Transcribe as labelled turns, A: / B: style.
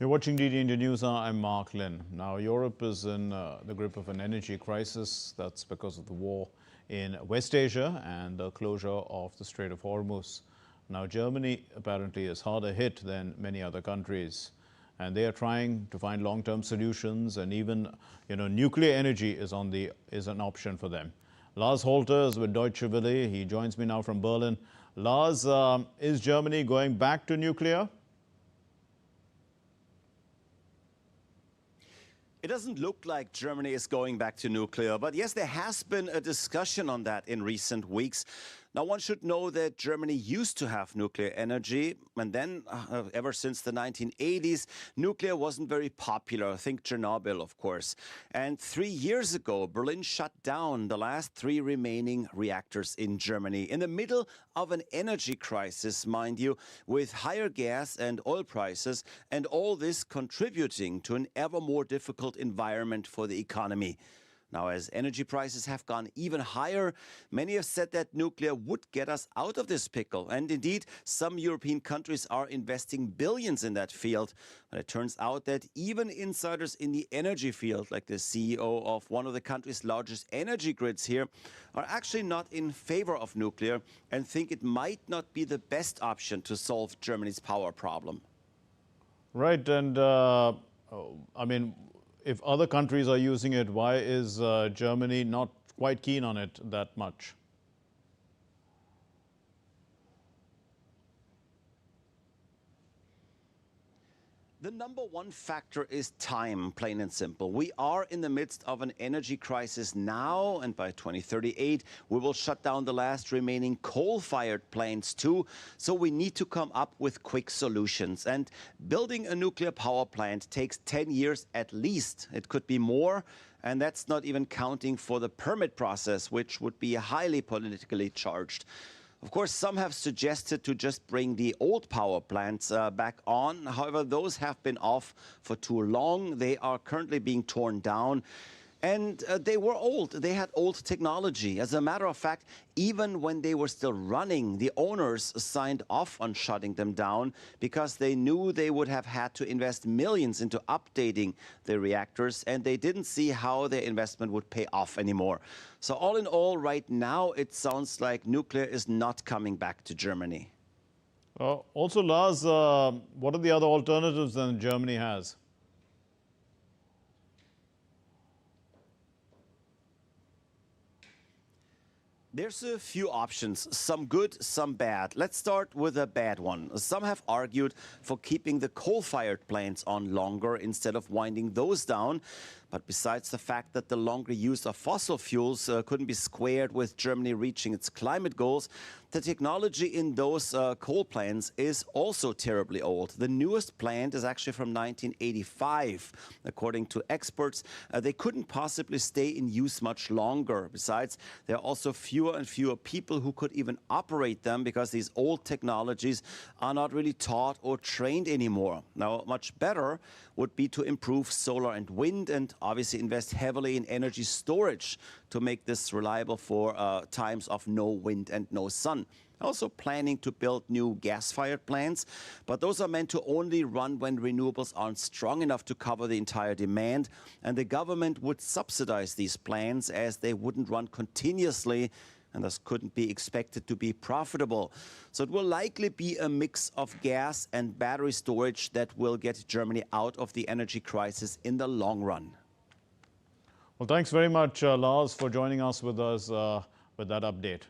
A: You're watching DD India News. I'm Mark Lynn. Now, Europe is in the grip of an energy crisis. That's because of the war in West Asia and the closure of the Strait of Hormuz. Now, Germany apparently is harder hit than many other countries, and they are trying to find long-term solutions, and even, nuclear energy is an option for them. Lars Holter is with Deutsche Welle. He joins me now from Berlin. Lars, is Germany going back to nuclear?
B: It doesn't look like Germany is going back to nuclear, but yes, there has been a discussion on that in recent weeks. Now, one should know that Germany used to have nuclear energy, and then ever since the 1980s, nuclear wasn't very popular. Think Chernobyl, of course. And 3 years ago, Berlin shut down the last 3 remaining reactors in Germany in the middle of an energy crisis, mind you, with higher gas and oil prices, and all this contributing to an ever more difficult environment for the economy. Now, as energy prices have gone even higher, many have said that nuclear would get us out of this pickle. And indeed, some European countries are investing billions in that field. But it turns out that even insiders in the energy field, like the CEO of one of the country's largest energy grids here, are actually not in favor of nuclear and think it might not be the best option to solve Germany's power problem.
A: Right, and if other countries are using it, why is Germany not quite keen on it that much?
B: The number one factor is time, plain and simple. We are in the midst of an energy crisis now, and by 2038, we will shut down the last remaining coal-fired plants too. So we need to come up with quick solutions. And building a nuclear power plant takes 10 years at least. It could be more. And that's not even counting for the permit process, which would be highly politically charged. Of course, some have suggested to just bring the old power plants back on. However, those have been off for too long. They are currently being torn down. And they were old. They had old technology. As a matter of fact, even when they were still running, the owners signed off on shutting them down because they knew they would have had to invest millions into updating the reactors, and they didn't see how their investment would pay off anymore. So all in all, right now, it sounds like nuclear is not coming back to Germany.
A: Also, Lars, what are the other alternatives that Germany has?
B: There's a few options, some good, some bad. Let's start with a bad one. Some have argued for keeping the coal-fired plants on longer instead of winding those down. But besides the fact that the longer use of fossil fuels couldn't be squared with Germany reaching its climate goals, the technology in those coal plants is also terribly old. The newest plant is actually from 1985. According to experts, they couldn't possibly stay in use much longer. Besides, there are also fewer and fewer people who could even operate them because these old technologies are not really taught or trained anymore. Now, much better would be to improve solar and wind and obviously invest heavily in energy storage to make this reliable for times of no wind and no sun. Also planning to build new gas-fired plants, but those are meant to only run when renewables aren't strong enough to cover the entire demand, and the government would subsidize these plants as they wouldn't run continuously and thus couldn't be expected to be profitable. So it will likely be a mix of gas and battery storage that will get Germany out of the energy crisis in the long run.
A: Well, thanks very much, Lars, for joining us with that update.